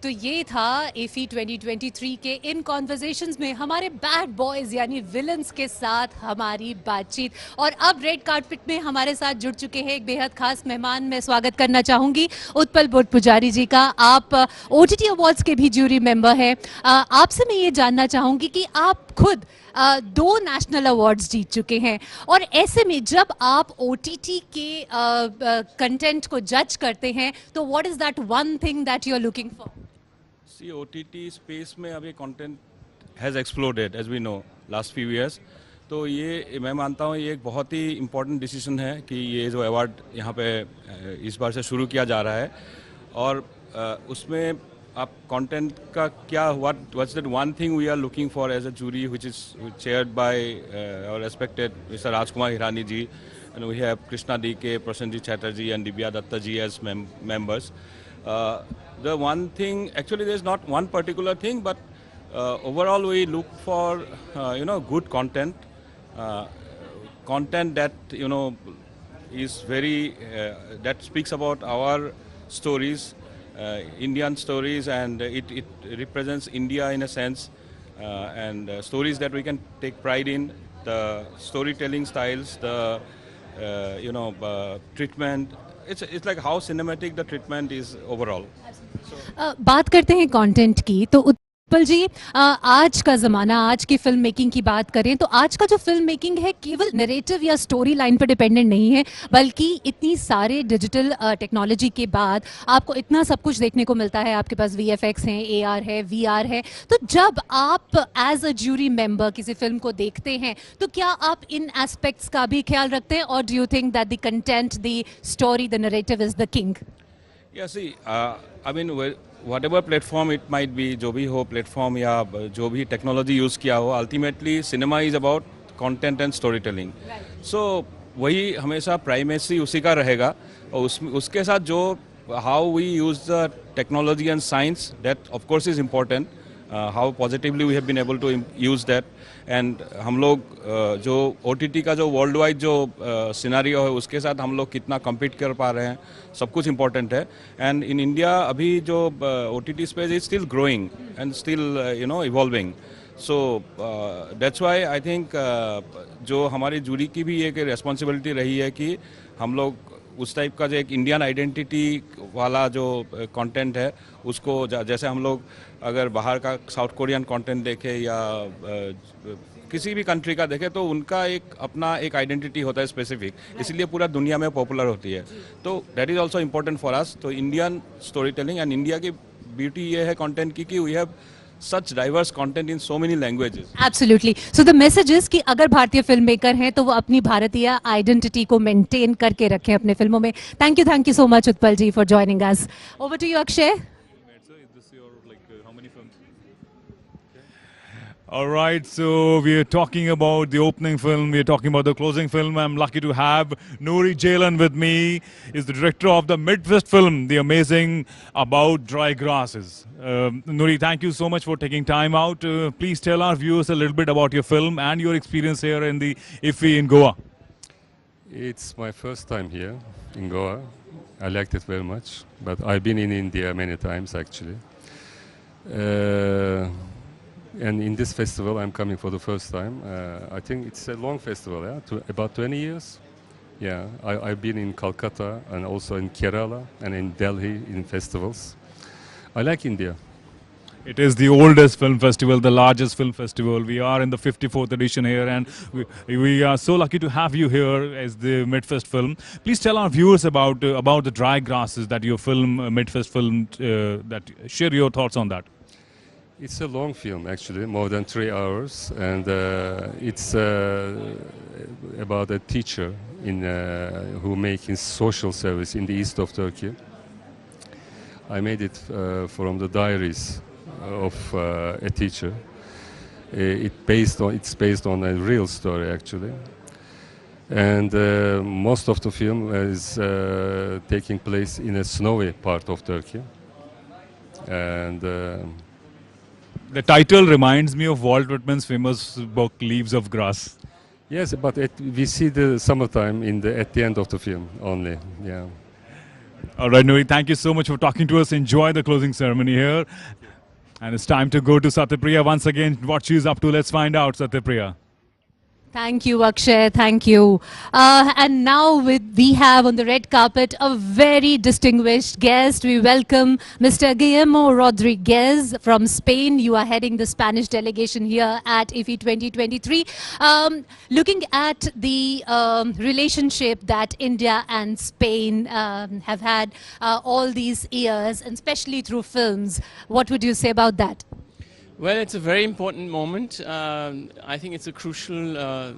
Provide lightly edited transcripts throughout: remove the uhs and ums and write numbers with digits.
तो ये था एफी 2023 के इन कॉन्वर्जेशंस में हमारे बैड बॉयज यानी विलन्स के साथ हमारी बातचीत। और अब रेड कार्पेट में हमारे साथ जुड़ चुके हैं एक बेहद खास मेहमान। मैं स्वागत करना चाहूंगी उत्पल बुद्ध पुजारी जी का। आप ओटीटी अवार्ड्स के भी ज्यूरी मेंबर हैं। आपसे मैं ये जानना चाहूंगी कि आप खुद 2 नेशनल अवार्ड्स जीत चुके हैं, और ऐसे में जब आप ओटीटी के कंटेंट को जज करते हैं तो what is that one thing that you are looking for? See OTT space में अभी content has exploded as we know last few years. तो ये मैं मानता हूँ ये एक बहुत ही इम्पोर्टेंट डिसीजन है कि ये जो अवार्ड यहाँ पे इस बार से शुरू किया जा रहा है। और उसमें आप कंटेंट का क्या what's that one thing we are looking for as a jury which is chaired by our respected mister Rajkumar Hirani ji, and we have Krishna DK, Prasenjit Chatterjee and Divya Datta ji as members. The one thing, actually there is not one particular thing, but overall we look for good content, content that is very that speaks about our stories, Indian stories, and it represents India in a sense, and stories that we can take pride in, the storytelling styles, the treatment. It's like how cinematic the treatment is overall. बात करते हैं content की, तो उत्पल जी, आज का ज़माना, आज की फिल्म मेकिंग की बात करें तो आज का जो फिल्म मेकिंग है केवल नरेटिव या स्टोरी लाइन पर डिपेंडेंट नहीं है, बल्कि इतनी सारे डिजिटल टेक्नोलॉजी के बाद आपको इतना सब कुछ देखने को मिलता है। आपके पास VFX हैं, AR है, VR है। तो जब आप एज अ ज्यूरी मेंबर किसी फिल्म को देखते हैं तो क्या आप इन एस्पेक्ट्स का भी ख्याल रखते हैं, और do you think that the content, the story, the narrative is the king? Yeah, see, I mean, whatever platform it might be, जो भी हो प्लेटफॉर्म या जो भी टेक्नोलॉजी यूज़ किया हो, ultimately cinema is about content and story telling. So वही हमेशा प्राइमेसी उसी का रहेगा। और उसके साथ जो how we use the technology and science, that of course is important. How positively we have been able to use that. And हम लोग जो OTT का जो वर्ल्ड वाइड जो सिनारियो है उसके साथ हम लोग कितना कम्पीट कर पा रहे हैं, सब कुछ इम्पोर्टेंट है। एंड इन इंडिया अभी जो OTT space is still growing and still evolving. So that's why I think जो हमारी जूरी की भी एक रिस्पॉन्सिबिलिटी रही है कि हम लोग उस टाइप का जो एक इंडियन आइडेंटिटी वाला जो कंटेंट है उसको जैसे हम लोग अगर बाहर का साउथ कोरियन कंटेंट देखें या किसी भी कंट्री का देखें तो उनका एक अपना एक आइडेंटिटी होता है स्पेसिफिक, इसलिए पूरा दुनिया में पॉपुलर होती है। तो that is also important for us. तो Indian story telling and India की ब्यूटी ये है कंटेंट की कि we have such diverse content in so many languages. Absolutely. So the message is कि अगर भारतीय फिल्म मेकर हैं तो वो अपनी भारतीय आइडेंटिटी को मेंटेन करके रखें अपने फिल्मों में। Thank you so much Utpal ji for joining us. Over to you Akshay. All right, so we are talking about the opening film, we are talking about the closing film. I'm lucky to have Noori Jaylan with me. Is the director of the Midfest film, the amazing About Dry Grasses. Noori, thank you so much for taking time out. Please tell our viewers a little bit about your film and your experience here in the IFFI in Goa. It's my first time here in Goa. I liked it very much, but I've been in India many times actually. And in this festival, I'm coming for the first time. I think it's a long festival, yeah, about 20 years. Yeah, I've been in Calcutta and also in Kerala and in Delhi in festivals. I like India. It is the oldest film festival, the largest film festival. We are in the 54th edition here, and we are so lucky to have you here as the Midfest film. Please tell our viewers about the Dry Grasses, that your film, Midfest film, that share your thoughts on that. It's a long film, actually, more than 3 hours, and it's about a teacher who making social service in the east of Turkey. I made it from the diaries of a teacher. It's based on a real story, actually, and most of the film is taking place in a snowy part of Turkey, and. The title reminds me of Walt Whitman's famous book Leaves of Grass. Yes, but we see the summertime at the end of the film only. Yeah. All right, Nuri, thank you so much for talking to us. Enjoy the closing ceremony here. And it's time to go to Satyapriya once again. What she's up to, let's find out, Satyapriya. Thank you, Akshay. Thank you. And now we have on the red carpet a very distinguished guest. We welcome Mr. Guillermo Rodriguez from Spain. You are heading the Spanish delegation here at IFFI 2023. Looking at the relationship that India and Spain have had all these years, and especially through films, what would you say about that? Well, it's a very important moment. I think it's a crucial,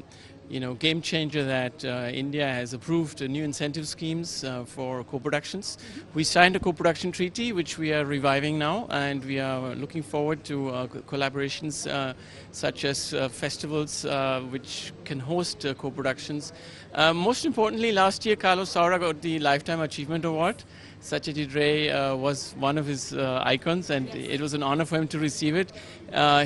game changer that India has approved new incentive schemes for co-productions. We signed a co-production treaty, which we are reviving now, and we are looking forward to collaborations such as festivals which can host co-productions. Most importantly, last year Carlos Saura got the Lifetime Achievement Award. Satyajit Ray was one of his icons, and it was an honor for him to receive it.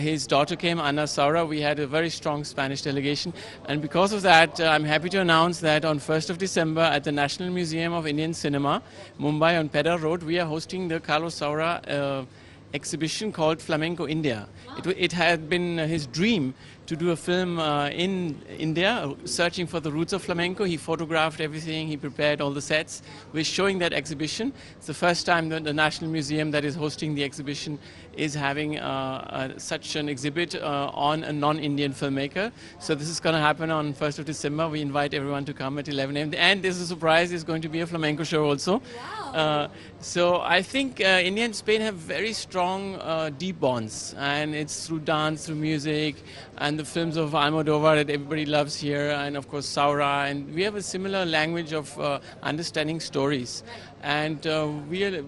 His daughter came, Ana Saura. We had a very strong Spanish delegation, and because of that, I'm happy to announce that on 1st of December at the National Museum of Indian Cinema, Mumbai on Pedder Road, we are hosting the Carlos Saura exhibition called Flamenco India. It had been his dream to do a film in India, searching for the roots of flamenco. He photographed everything, he prepared all the sets. We're showing that exhibition. It's the first time that the National Museum that is hosting the exhibition is having such an exhibit on a non-Indian filmmaker. So this is going to happen on 1st of December. We invite everyone to come at 11 a.m. And there's a surprise, there's going to be a flamenco show also. Wow. So I think India and Spain have very strong, deep bonds, and it's through dance, through music, and the films of Almodovar that everybody loves here, and of course Saura, and we have a similar language of understanding stories. And we are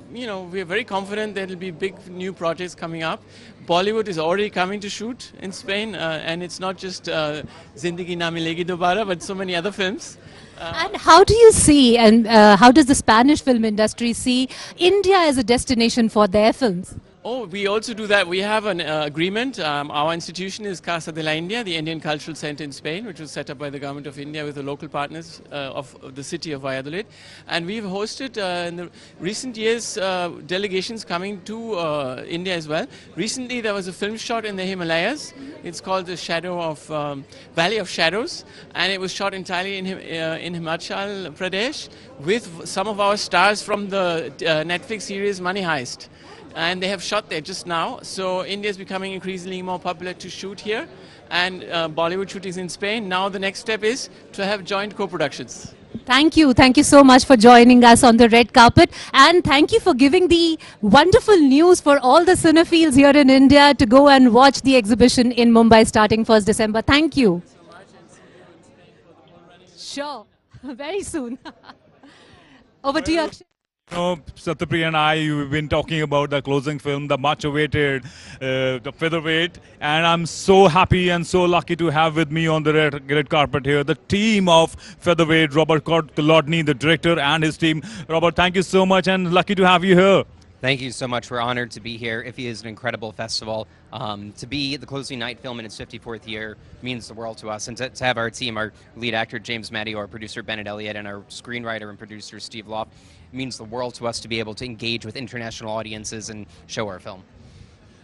very confident there will be big new projects coming up. Bollywood is already coming to shoot in Spain, and it's not just Zindagi Na Milegi Dobara, but so many other films. And how do you see, and how does the Spanish film industry see India as a destination for their films? Oh, we also do that. We have an agreement. Our institution is Casa de la India, the Indian Cultural Center in Spain, which was set up by the Government of India with the local partners of the city of Valladolid. And we've hosted in the recent years delegations coming to India as well. Recently there was a film shot in the Himalayas. It's called the Valley of Shadows, and it was shot entirely in Himachal Pradesh with some of our stars from the Netflix series Money Heist. And they have shot there just now. So India is becoming increasingly more popular to shoot here, and Bollywood shootings in Spain. Now the next step is to have joint co-productions. Thank you. Thank you so much for joining us on the red carpet. And thank you for giving the wonderful news for all the cinephiles here in India to go and watch the exhibition in Mumbai starting 1st December. Thank you. Sure. Very soon. Over to you, Akshay. Satyapriya and I, we've been talking about the closing film, the much awaited, the Featherweight, and I'm so happy and so lucky to have with me on the red carpet here the team of Featherweight, Robert Kolodny, the director, and his team. Robert, thank you so much, and lucky to have you here. Thank you so much. We're honored to be here. IFFI is an incredible festival. To be the closing night film in its 54th year means the world to us. And to have our team, our lead actor James Madio, our producer Bennett Elliott, and our screenwriter and producer Steve Loft, means the world to us to be able to engage with international audiences and show our film.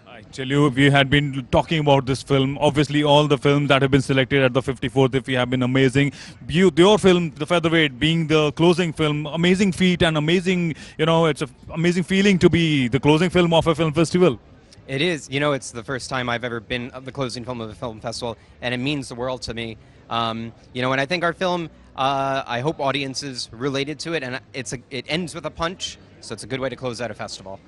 I tell you, we had been talking about this film. Obviously, all the films that have been selected at the 54th IFFI have been amazing. Your film, The Featherweight, being the closing film, amazing feat and amazing, it's an amazing feeling to be the closing film of a film festival. It is. It's the first time I've ever been the closing film of a film festival, and it means the world to me. And I think our film, I hope audiences related to it, and it ends with a punch, so it's a good way to close out a festival.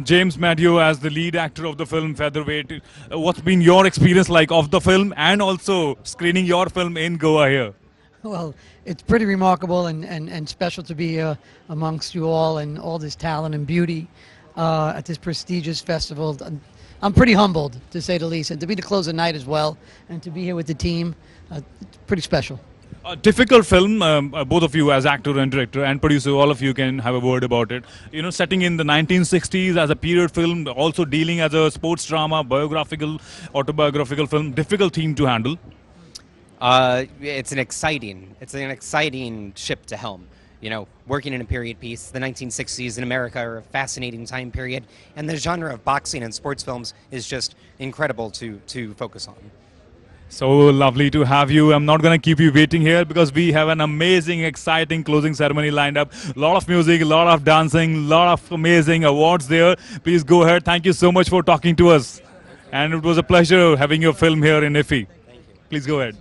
James Madio, as the lead actor of the film Featherweight, what's been your experience like of the film and also screening your film in Goa here? Well, it's pretty remarkable and special to be amongst you all and all this talent and beauty at this prestigious festival. I'm pretty humbled, to say the least, and to be the close of night as well, and to be here with the team, it's pretty special. A difficult film, both of you as actor and director and producer, all of you can have a word about it. Setting in the 1960s as a period film, also dealing as a sports drama, biographical, autobiographical film, difficult theme to handle. It's an exciting ship to helm. you know, working in a period piece. The 1960s in America are a fascinating time period, and the genre of boxing and sports films is just incredible to focus on. So lovely to have you. I'm not going to keep you waiting here because we have an amazing, exciting closing ceremony lined up. A lot of music, a lot of dancing, a lot of amazing awards there. Please go ahead. Thank you so much for talking to us. And it was a pleasure having your film here in IFFI. Thank you. Please go ahead.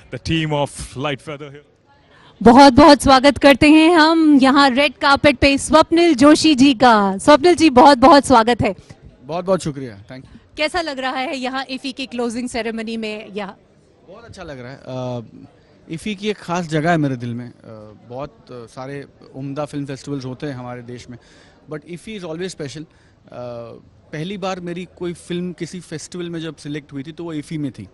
The team of Light Feather here. बहुत बहुत स्वागत करते हैं हम यहाँ red carpet पे स्वप्निल जोशी जी का। स्वप्निल जी बहुत बहुत स्वागत है। बहुत बहुत शुक्रिया, थैंक यू। कैसा लग रहा है यहाँ इफी की क्लोजिंग सेरेमनी में? यहाँ बहुत अच्छा लग रहा है। इफ़ी की एक ख़ास जगह है मेरे दिल में। बहुत सारे उम्दा फिल्म फेस्टिवल्स होते हैं हमारे देश में, बट इफ़ी इज़ ऑलवेज स्पेशल। पहली बार मेरी कोई फिल्म किसी फेस्टिवल में जब सिलेक्ट हुई थी तो वो इफ़ी में थी।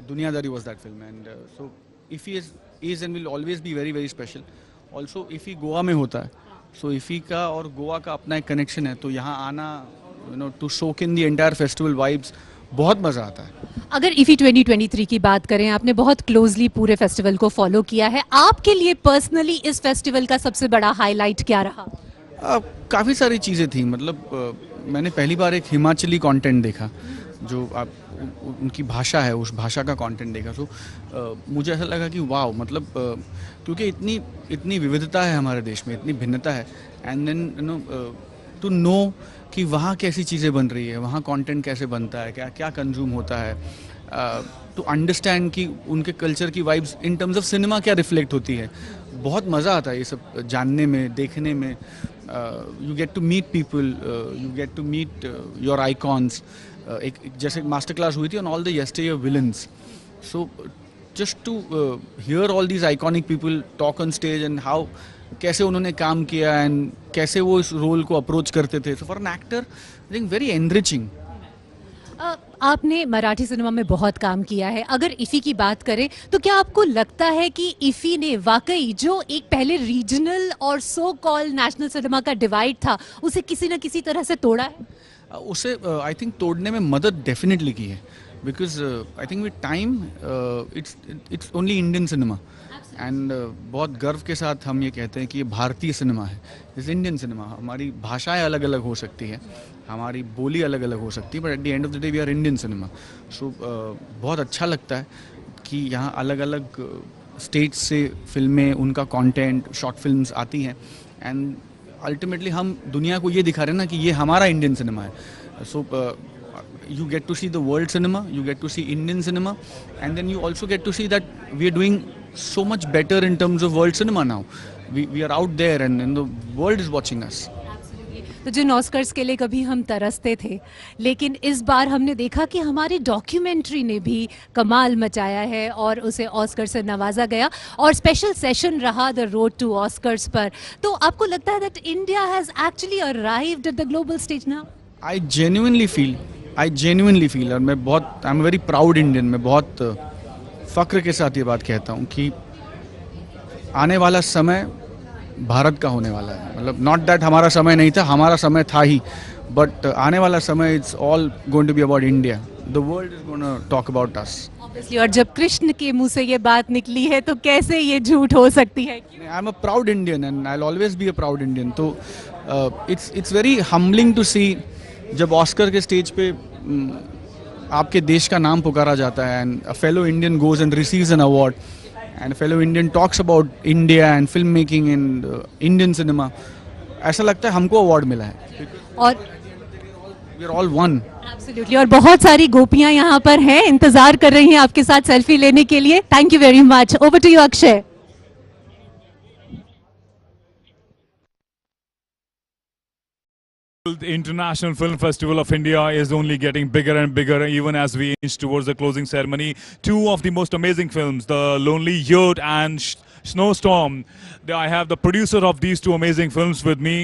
दुनियादारी was that film, and so IFFI is and will always be very very special. Also IFFI Goa में होता है, सो इफ़ी का और गोवा का अपना एक कनेक्शन है, तो यहाँ आना, you know, to soak in the entire festival vibes, बहुत मज़ा आता है। अगर इफी 2023 की बात करें, आपने बहुत क्लोजली पूरे फेस्टिवल को फॉलो किया है, आपके लिए पर्सनली इस फेस्टिवल का सबसे बड़ा हाईलाइट क्या रहा? काफ़ी सारी चीज़ें थी। मतलब मैंने पहली बार एक हिमाचली कंटेंट देखा, जो आप उनकी भाषा है, उस भाषा का कंटेंट देखा, तो मुझे ऐसा लगा कि वाह, मतलब क्योंकि इतनी विविधता है हमारे देश में, इतनी भिन्नता है, and then you know to know कि वहाँ कैसी चीज़ें बन रही है, वहाँ कंटेंट कैसे बनता है, क्या क्या कंज्यूम होता है, टू अंडरस्टैंड कि उनके कल्चर की vibes in terms of cinema क्या रिफ्लेक्ट होती है। बहुत मज़ा आता है ये सब जानने में, देखने में। You get to meet people, you get to meet your icons. एक जैसे मास्टर क्लास हुई थी on all the yesteryear villains, so just to hear all these iconic people talk on stage and how कैसे उन्होंने काम किया and कैसे वो इस रोल को अप्रोच करते थे। So for an actor I think very enriching. आपने मराठी सिनेमा में बहुत काम किया है। अगर इफ़ी की बात करें तो क्या आपको लगता है कि इफ़ी ने वाकई जो एक पहले रीजनल और सो कॉल नेशनल सिनेमा का डिवाइड था, उसे किसी न किसी तरह से तोड़ा है? उसे आई थिंक तोड़ने में मदद डेफिनेटली की है, because I think with time it's only Indian cinema, and बहुत गर्व के साथ हम ये कहते हैं कि ये भारतीय सिनेमा है, इस इंडियन सिनेमा। हमारी भाषाएं अलग अलग हो सकती है, हमारी बोली अलग अलग हो सकती है, but at the end of the day we are Indian cinema. So बहुत अच्छा लगता है कि यहाँ अलग अलग स्टेट्स से फिल्में, उनका कंटेंट, शॉर्ट फिल्म्स आती हैं, एंड अल्टीमेटली हम दुनिया को ये दिखा रहे हैं ना कि ये हमारा इंडियन सिनेमा है। सो you get to see the world cinema, you get to see Indian cinema, and then you also get to see that we are doing so much better in terms of world cinema now. We are out there and the world is watching us. तो जिन Oscars के लिए कभी हम तरसते थे, लेकिन इस बार हमने देखा कि हमारी डॉक्यूमेंट्री ने भी कमाल मचाया है और उसे ऑस्कर से नवाजा गया, और स्पेशल सेशन रहा द रोड टू ऑस्कर्स पर। तो आपको लगता है that India has actually arrived at the global stage now? I genuinely feel, और मैं बहुत, I am very proud Indian, मैं बहुत फ़ख्र के साथ ये बात कहता हूँ कि आने वाला समय भारत का होने वाला है। मतलब नॉट दैट हमारा समय नहीं था, हमारा समय था ही, बट आने वाला समय it's all going to be about India. The world is gonna talk about us. Obviously, और जब कृष्ण के मुंह से ये बात निकली है तो कैसे ये झूठ हो सकती है? आई am a proud Indian and I will always be a proud Indian. तो इट्स वेरी हम्बलिंग टू सी जब ऑस्कर के स्टेज पे आपके देश का नाम पुकारा जाता है, and a fellow Indian goes and receives an award, and fellow Indian talks about India and film making and Indian cinema. ऐसा लगता है हमको अवार्ड मिला है, और we are all one. Absolutely, और बहुत सारी गोपियां यहाँ पर हैं, इंतजार कर रही हैं आपके साथ सेल्फी लेने के लिए। Thank you very much. Over to you Akshay. The International Film Festival of India is only getting bigger and bigger even as we inch towards the closing ceremony. Two of the most amazing films, The Lonely Youth and Snowstorm. I have the producer of these two amazing films with me.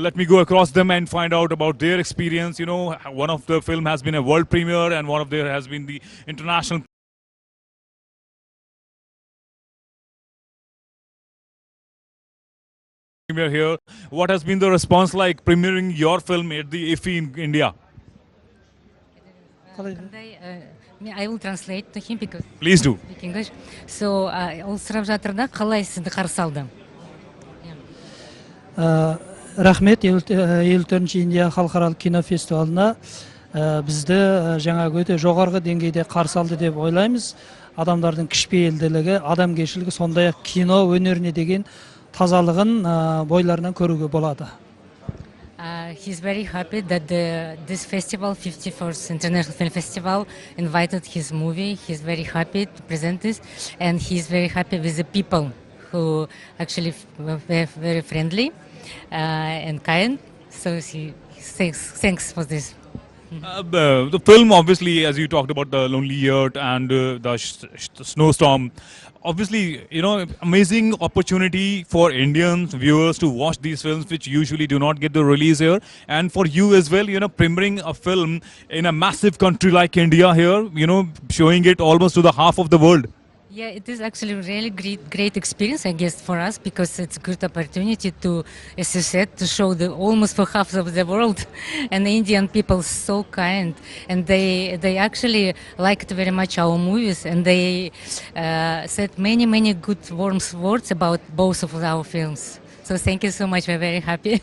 Let me go across them and find out about their experience. You know, one of the film has been a world premiere and one of there has been the international premiere here. What has been the response like premiering your film at the IFFI in India? Yeah, I will translate to him because Please do. speak English. So, ол сұрап жатыр да, қалай сізді қарсы алды? Рахмет, 54-ші Индия халықаралық кинофестивалына бізді жаңағы өте жоғарғы деңгейде қарсы алды деп ойлаймыз. Адамдардың кішіпейілділігі, адамгершілігі, сондай-ақ кино өнеріне деген тазалығын бойларынан көруге болады. He's very happy that this festival, 54th International Film Festival, invited his movie. He's very happy to present this, and he's very happy with the people who actually were very friendly and kind. So he says thanks for this. The film, obviously, as you talked about the Lonely Yurt and the Snowstorm, obviously, you know, amazing opportunity for Indian viewers to watch these films, which usually do not get the release here. And for you as well, you know, premiering a film in a massive country like India here, you know, showing it almost to the half of the world. Yeah, it is actually really great experience, I guess, for us, because it's a good opportunity to, as you said, to show the almost for half of the world, and the Indian people so kind, and they actually liked very much our movies, and they said many good warm words about both of our films. So thank you so much. We're very happy.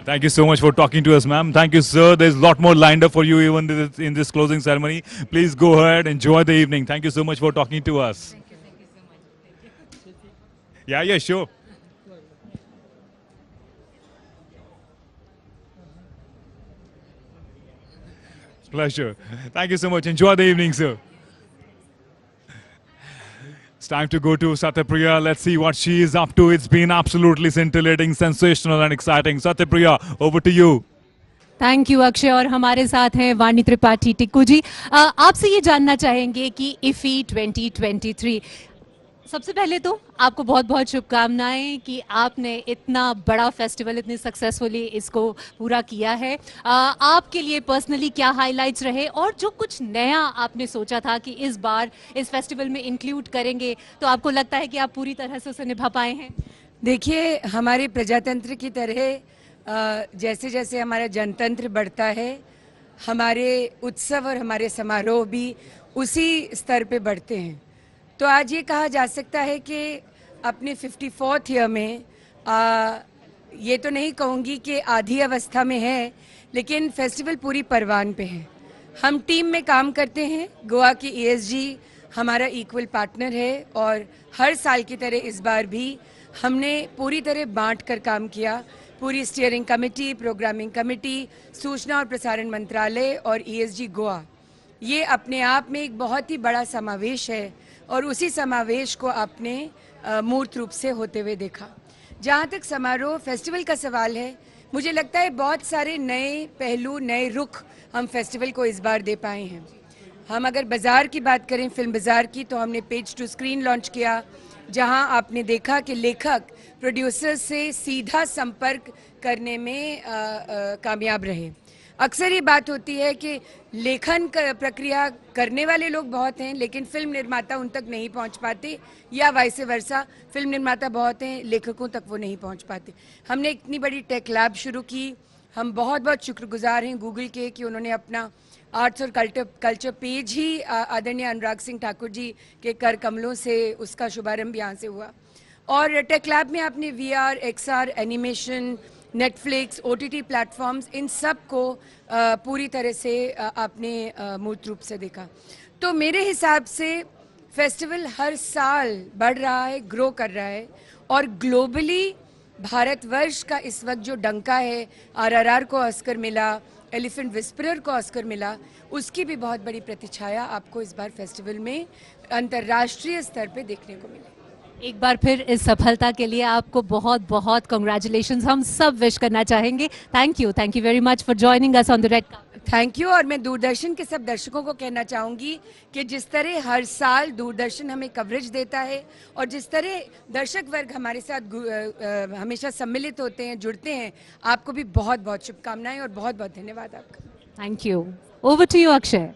Thank you so much for talking to us, ma'am. Thank you, sir. There's a lot more lined up for you even in this closing ceremony. Please go ahead, enjoy the evening. Thank you so much for talking to us. Thank you so much. Yeah, sure. Pleasure. Thank you so much. Enjoy the evening, sir. It's time to go to Satyapriya. Let's see what she is up to. It's been absolutely scintillating, sensational and exciting. Satyapriya, over to you. Thank you Akshay. और हमारे साथ हैं वाणी त्रिपाठी टिक्कू जी। आपसे ये जानना चाहेंगे कि IFFI 2023, सबसे पहले तो आपको बहुत बहुत शुभकामनाएं कि आपने इतना बड़ा फेस्टिवल इतनी सक्सेसफुली इसको पूरा किया है। आपके लिए पर्सनली क्या हाइलाइट्स रहे और जो कुछ नया आपने सोचा था कि इस बार इस फेस्टिवल में इंक्लूड करेंगे, तो आपको लगता है कि आप पूरी तरह से उसे निभा पाए हैं? देखिए, हमारे प्रजातंत्र की तरह जैसे जैसे हमारा जनतंत्र बढ़ता है, हमारे उत्सव और हमारे समारोह भी उसी स्तर पे बढ़ते हैं। तो आज ये कहा जा सकता है कि अपने 54th ईयर में ये तो नहीं कहूँगी कि आधी अवस्था में है, लेकिन फेस्टिवल पूरी परवान पे है। हम टीम में काम करते हैं। गोवा की ESG हमारा इक्वल पार्टनर है और हर साल की तरह इस बार भी हमने पूरी तरह बांट कर काम किया। पूरी स्टीयरिंग कमेटी, प्रोग्रामिंग कमेटी, सूचना और प्रसारण मंत्रालय और ESG गोवा, ये अपने आप में एक बहुत ही बड़ा समावेश है और उसी समावेश को आपने मूर्त रूप से होते हुए देखा। जहाँ तक समारोह फेस्टिवल का सवाल है, मुझे लगता है बहुत सारे नए पहलू, नए रुख हम फेस्टिवल को इस बार दे पाए हैं। हम अगर बाज़ार की बात करें, फिल्म बाज़ार की, तो हमने पेज टू स्क्रीन लॉन्च किया, जहां आपने देखा कि लेखक प्रोड्यूसर से सीधा संपर्क करने में कामयाब रहे। अक्सर ये बात होती है कि लेखन प्रक्रिया करने वाले लोग बहुत हैं, लेकिन फिल्म निर्माता उन तक नहीं पहुंच पाते, या वाइस वर्सा, फिल्म निर्माता बहुत हैं, लेखकों तक वो नहीं पहुंच पाते। हमने इतनी बड़ी टेक लैब शुरू की। हम बहुत बहुत शुक्रगुजार हैं गूगल के कि उन्होंने अपना आर्ट्स और कल्चर पेज ही आदरणीय अनुराग सिंह ठाकुर जी के कर कमलों से उसका शुभारंभ यहाँ से हुआ। और टेक लैब में आपने VR, XR, animation, Netflix, OTT platforms, इन सब को पूरी तरह से आपने मूर्त रूप से देखा। तो मेरे हिसाब से फेस्टिवल हर साल बढ़ रहा है, ग्रो कर रहा है, और ग्लोबली भारतवर्ष का इस वक्त जो डंका है, RRR को ऑस्कर मिला, एलिफेंट विस्परर को ऑस्कर मिला, उसकी भी बहुत बड़ी प्रतिछाया आपको इस बार फेस्टिवल में अंतर्राष्ट्रीय स्तर पे देखने को मिली। एक बार फिर इस सफलता के लिए आपको बहुत बहुत कांग्रेचुलेशंस हम सब विश करना चाहेंगे। Thank you very much for joining us on the red carpet. Thank you. और मैं दूरदर्शन के सब दर्शकों को कहना चाहूँगी कि जिस तरह हर साल दूरदर्शन हमें कवरेज देता है और जिस तरह दर्शक वर्ग हमारे साथ हमेशा सम्मिलित होते हैं, जुड़ते हैं, आपको भी बहुत बहुत शुभकामनाएं और बहुत बहुत धन्यवाद आपका। Thank you. Over to you Akshay.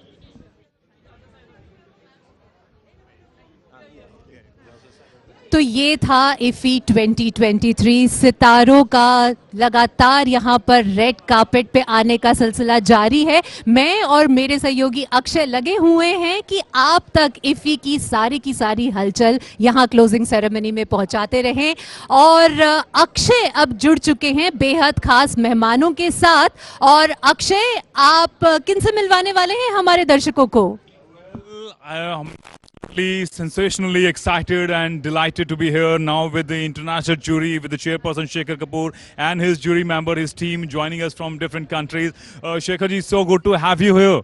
तो ये था इफ़ी 2023 सितारों का लगातार यहाँ पर रेड कार्पेट पे आने का सिलसिला जारी है। मैं और मेरे सहयोगी अक्षय लगे हुए हैं कि आप तक इफ़ी की सारी हलचल यहाँ क्लोजिंग सेरेमनी में पहुँचाते रहें। और अक्षय अब जुड़ चुके हैं बेहद खास मेहमानों के साथ। और अक्षय, आप किन से मिलवाने वाले हैं हमारे दर्शकों को? I'm sensationally excited and delighted to be here now with the international jury, with the chairperson Shekhar Kapoor and his jury member, his team joining us from different countries. Shekhar ji, so good to have you here.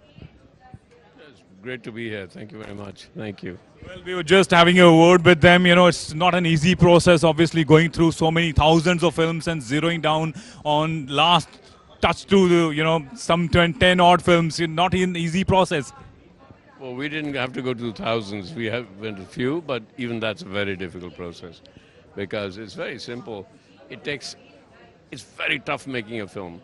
It's great to be here. Thank you very much. Thank you. Well, we were just having a word with them. You know, it's not an easy process, obviously, going through so many thousands of films and zeroing down on last touch to the, you know, some 10 odd films. Not an easy process. Well, we didn't have to go to thousands. We have went a few, but even that's a very difficult process because it's very simple. It's very tough making a film,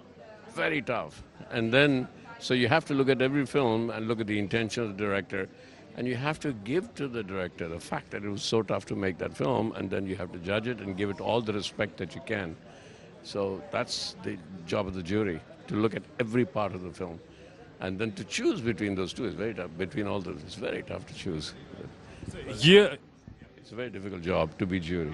very tough. And then, so you have to look at every film and look at the intention of the director, and you have to give to the director the fact that it was so tough to make that film, and then you have to judge it and give it all the respect that you can. So that's the job of the jury, to look at every part of the film. And then to choose between those two is very tough. Between all those, it's very tough to choose. Yeah. It's a very difficult job to be jury.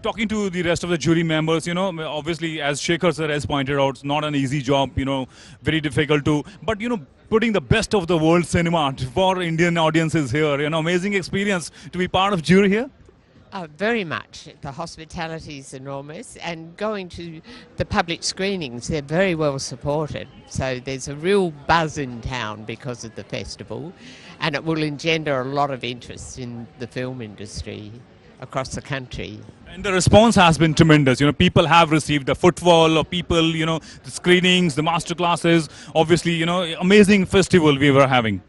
Talking to the rest of the jury members, you know, obviously, as Shekhar sir has pointed out, it's not an easy job, you know, very difficult to, but, you know, putting the best of the world cinema for Indian audiences here, you know, amazing experience to be part of jury here. Very much. The hospitality is enormous, and going to the public screenings, they're very well supported. So there's a real buzz in town because of the festival, and it will engender a lot of interest in the film industry across the country. And the response has been tremendous. You know, people have received the footfall of people, you know, the screenings, the master classes. Obviously, you know, amazing festival we were having.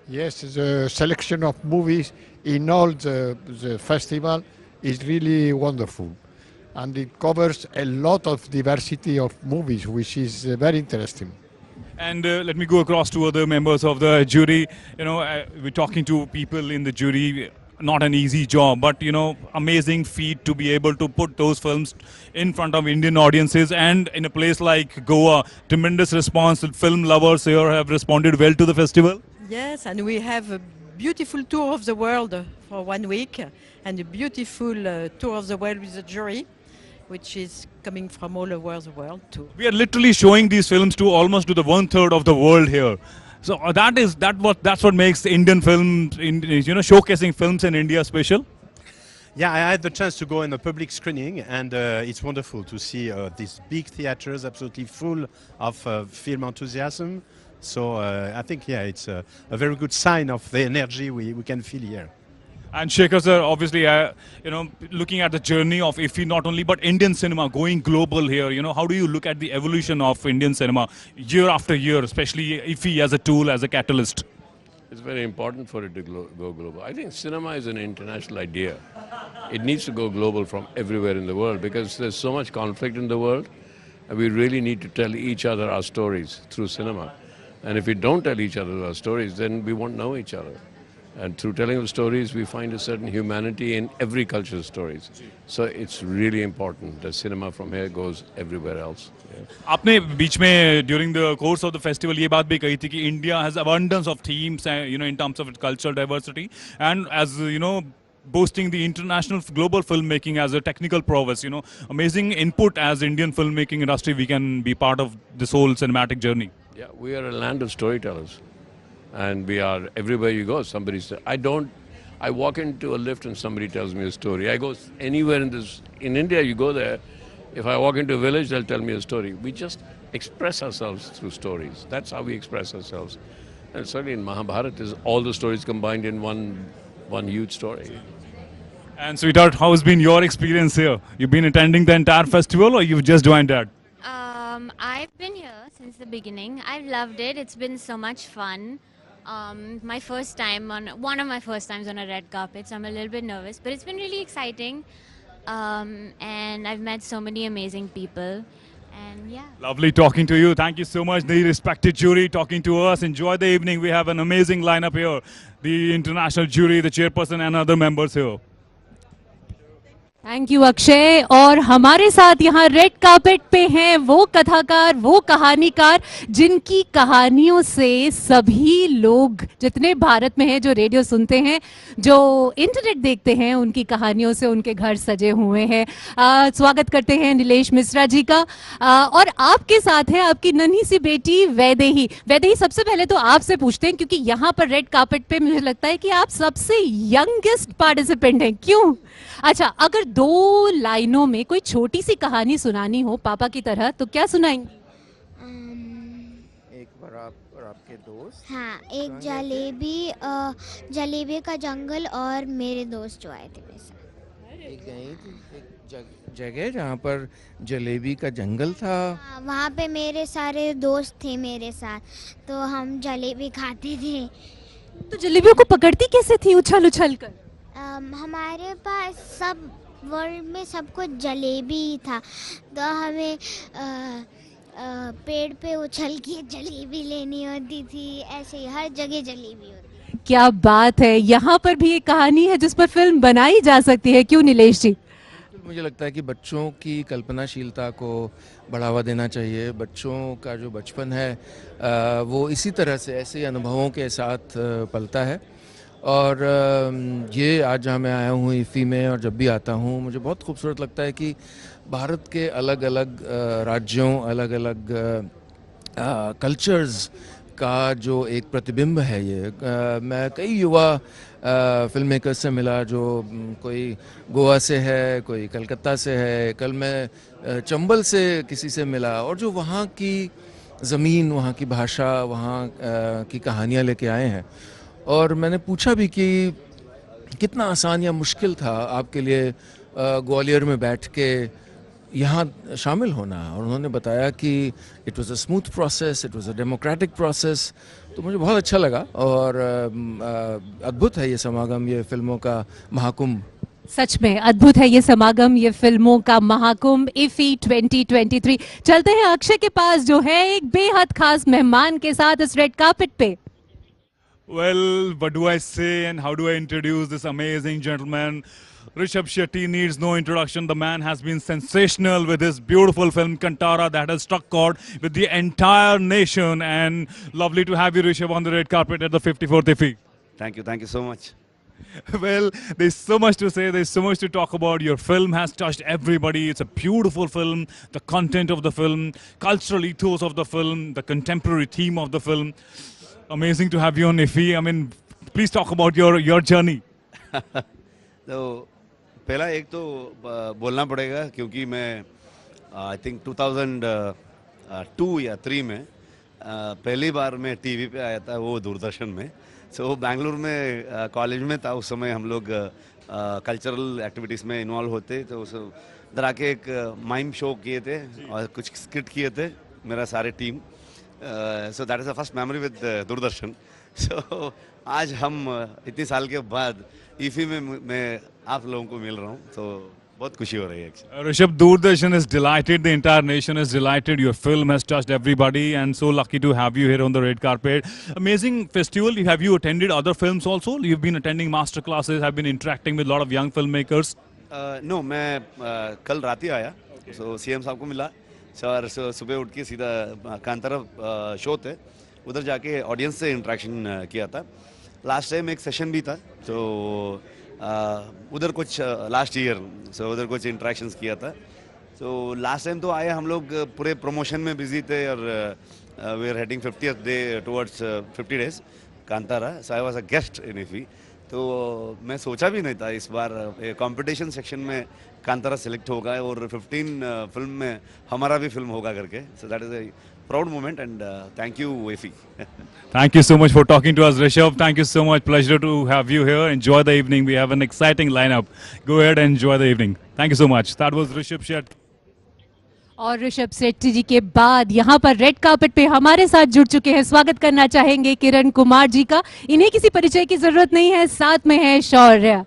Yes, the selection of movies in all the festival is really wonderful, and it covers a lot of diversity of movies, which is very interesting. And let me go across to other members of the jury. You know, we're talking to people in the jury. Not an easy job, but, you know, amazing feat to be able to put those films in front of Indian audiences, and in a place like Goa, tremendous response. Film lovers here have responded well to the festival. Yes, and we have a beautiful tour of the world for 1 week, and a beautiful tour of the world with the jury, which is coming from all over the world too. We are literally showing these films to almost to the 1/3 of the world here. So that's what makes Indian films, you know, showcasing films in India special. Yeah, I had the chance to go in a public screening, and it's wonderful to see these big theaters absolutely full of film enthusiasm. So I think, yeah, it's a very good sign of the energy we can feel here. And Shekhar sir, obviously, you know, looking at the journey of IFFI not only, but Indian cinema going global here, you know, how do you look at the evolution of Indian cinema year after year, especially IFFI as a tool, as a catalyst? It's very important for it to go global. I think cinema is an international idea. It needs to go global from everywhere in the world because there's so much conflict in the world, and we really need to tell each other our stories through cinema. And if we don't tell each other our stories, then we won't know each other. And through telling of stories, we find a certain humanity in every culture's stories. So it's really important that cinema from here goes everywhere else. आपने बीच में during the course of the festival ये बात भी कही थी कि India has abundance of themes, you know, in terms of its cultural diversity, and as you know, boasting the international global filmmaking as a technical prowess, you know, amazing input as Indian filmmaking industry. We can be part of this whole cinematic journey. Yeah, we are a land of storytellers. And we are, everywhere you go, somebody says, I walk into a lift and somebody tells me a story. I go anywhere in India, you go there, if I walk into a village, they'll tell me a story. We just express ourselves through stories. That's how we express ourselves. And certainly in Mahabharata, is all the stories combined in one huge story. And sweetheart, how has been your experience here? You've been attending the entire festival, or you've just joined that? I've been here since the beginning. I've loved it. It's been so much fun. My first time one of my first times on a red carpet, so I'm a little bit nervous, but it's been really exciting. And I've met so many amazing people, and yeah. Lovely talking to you. Thank you so much, the respected jury, talking to us. Enjoy the evening. We have an amazing lineup here. The international jury, the chairperson, and other members here. Thank you Akshay. और हमारे साथ यहाँ red carpet पे हैं वो कथाकार, वो कहानीकार जिनकी कहानियों से सभी लोग जितने भारत में हैं, जो रेडियो सुनते हैं, जो इंटरनेट देखते हैं, उनकी कहानियों से उनके घर सजे हुए हैं। स्वागत करते हैं नीलेश मिश्रा जी का। और आपके साथ है आपकी नन्ही सी बेटी वैदेही। वैदेही, सबसे पहले तो आपसे पूछते हैं, क्योंकि यहाँ पर रेड कार्पेट पे मुझे लगता है कि आप सबसे यंगेस्ट पार्टिसिपेंट हैं, क्यों? अच्छा, अगर 2 लाइनों में कोई छोटी सी कहानी सुनानी हो पापा की तरह, तो क्या सुनाएंगी? एक बार आप और आपके दोस्त। हाँ, एक जलेबी का जंगल और मेरे दोस्त जो आए थे मेरे साथ। एक गई थी एक जगह जहाँ पर जलेबी का जंगल था। वहाँ पे मेरे सारे दोस्त थे मेरे साथ, तो हम जलेबी खाते थे। तो जलेबियों को पकड़ती कैसे थी उछल उछल कर? हमारे पास सब वर्ल्ड में सब कुछ जलेबी ही था, तो हमें पेड़ पे उछल के जलेबी लेनी होती थी। ऐसे ही हर जगह जलेबी होती। क्या बात है, यहाँ पर भी एक कहानी है जिस पर फिल्म बनाई जा सकती है, क्यों नीलेश जी? मुझे लगता है कि बच्चों की कल्पनाशीलता को बढ़ावा देना चाहिए। बच्चों का जो बचपन है वो इसी तरह से ऐसे अनुभवों के साथ पलता है। और ये आज जहाँ मैं आया हूँ इफ़ी में, और जब भी आता हूँ मुझे बहुत खूबसूरत लगता है कि भारत के अलग अलग राज्यों, अलग अलग कल्चर्स का जो एक प्रतिबिंब है ये। मैं कई युवा फिल्म मेकर्स से मिला, जो कोई गोवा से है, कोई कलकत्ता से है, कल मैं चंबल से किसी से मिला, और जो वहाँ की ज़मीन, वहाँ की भाषा, वहाँ की कहानियाँ लेके आए हैं। और मैंने पूछा भी कि कितना आसान या मुश्किल था आपके लिए ग्वालियर में बैठ के यहाँ शामिल होना, और उन्होंने बताया कि it was a smooth process, it was a democratic process. तो मुझे बहुत अच्छा लगा, और अद्भुत है ये समागम, ये फिल्मों का महाकुंभ। सच में अद्भुत है ये समागम, ये फिल्मों का महाकुंभ इफ़ी 2023। चलते हैं अक्षय के पास, जो है एक बेहद खास मेहमान के साथ इस रेड कार्पेट पे। Well, what do I say and how do I introduce this amazing gentleman? Rishabh Shetty needs no introduction. The man has been sensational with his beautiful film Kantara that has struck chord with the entire nation. And lovely to have you, Rishabh, on the red carpet at the 54th IFFI. Thank you so much. Well, there's so much to say, there's so much to talk about. Your film has touched everybody. It's a beautiful film. The content of the film, cultural ethos of the film, the contemporary theme of the film. Amazing to have you on IFFI. I mean, please talk about your journey. तो पहला एक तो बोलना पड़ेगा, क्योंकि मैं I think 2002 या 3 में पहली बार मैं टीवी पे आया था, वो दूरदर्शन में। सो बेंगलुरु में कॉलेज में था उस समय, हम लोग कल्चरल एक्टिविटीज़ में इन्वॉल्व होते, तो उस इधर आके एक माइम शो किए थे और कुछ स्किट किए थे मेरा सारे team. So that is the first memory with Doordarshan. So आज हम इतनी साल के बाद इफ़ी में मैं आप लोगों को मिल रहा हूँ, तो बहुत खुशी हो रही है। Rishabh, Doordarshan is delighted, the entire nation is delighted. Your film has touched everybody, and so lucky to have you here on the red carpet. Amazing festival. Have you attended other films also? You've been attending master classes, have been interacting with a lot of young filmmakers. No, मैं कल रात ही आया, so CM साहब को मिला, sir सुबह उठ के सीधा कांतारा शो थे, उधर जाके ऑडियंस से इंटरेक्शन किया था। लास्ट टाइम एक सेशन भी था, तो उधर कुछ लास्ट ईयर सो उधर कुछ इंटरेक्शंस किया था। सो लास्ट टाइम तो आए हम लोग पूरे प्रमोशन में बिजी थे, और we are heading 50th day towards 50 days Kantara. So I was a guest in IFFI. तो मैं सोचा भी नहीं था इस बार कंपटीशन सेक्शन में कांतारा सेलेक्ट होगा, और 15 फिल्म में हमारा भी फिल्म होगा करके। सो that is a proud moment, and thank you, IFFI. Thank you so much for talking to us, Rishabh. Thank you so much. Pleasure to have you here. Enjoy the evening. We have an exciting lineup. Go ahead and enjoy the evening. Thank you so much. That was Rishabh Shetty. और ऋषभ शेट्टी जी के बाद यहाँ पर red carpet पे हमारे साथ जुड़ चुके हैं। स्वागत करना चाहेंगे किरण कुमार जी का। इन्हें किसी परिचय की जरूरत नहीं है, साथ में है शौर्य।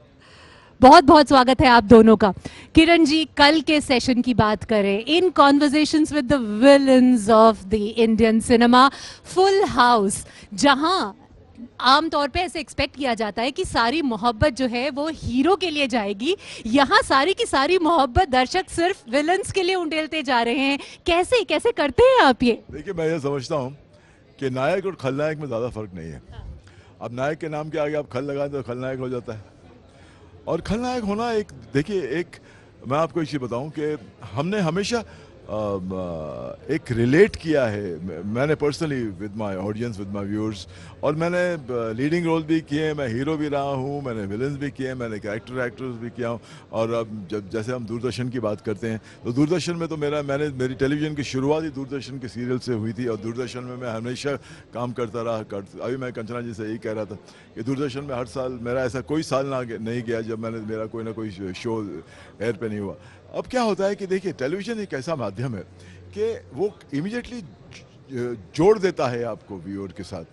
बहुत बहुत स्वागत है आप दोनों का। किरण जी, कल के सेशन की बात करें, in conversations with the villains of the Indian cinema, full house, जहां आम तौर पे ऐसे एक्सपेक्ट किया जाता है कि सारी मोहब्बत जो है वो हीरो के लिए जाएगी, यहाँ सारी की सारी मोहब्बत दर्शक सिर्फ विलन्स के लिए उंडेलते जा रहे हैं। कैसे कैसे करते हैं आप ये? देखिए, मैं ये समझता हूँ कि नायक और खलनायक में ज़्यादा फर्क नहीं है। अब नायक के नाम के आगे आप खल लगाएं तो खलनायक हो जाता है। और खलनायक होना एक, देखिए, एक मैं आपको एक चीज़ बताऊँ कि हमने हमेशा एक रिलेट किया है, मैंने personally with my audience, with my viewers, और मैंने लीडिंग रोल भी किए, मैं हीरो भी रहा हूँ, मैंने विलन्स भी किए, मैंने कैरेक्टर एक्टर्स भी किया हूँ। और अब जब जैसे हम दूरदर्शन की बात करते हैं तो दूरदर्शन में तो मेरी टेलीविज़न की शुरुआत ही दूरदर्शन के सीरियल से हुई थी, और दूरदर्शन में मैं हमेशा काम करता रहा। अभी मैं कंचना जी से यही कह रहा था कि दूरदर्शन में हर साल मेरा ऐसा कोई साल नहीं गया जब मेरा कोई ना कोई शो एयर पे नहीं हुआ। अब क्या होता है कि देखिए, टेलीविज़न एक ऐसा माध्यम है कि वो इमीडिएटली जोड़ देता है आपको व्यूअर के साथ।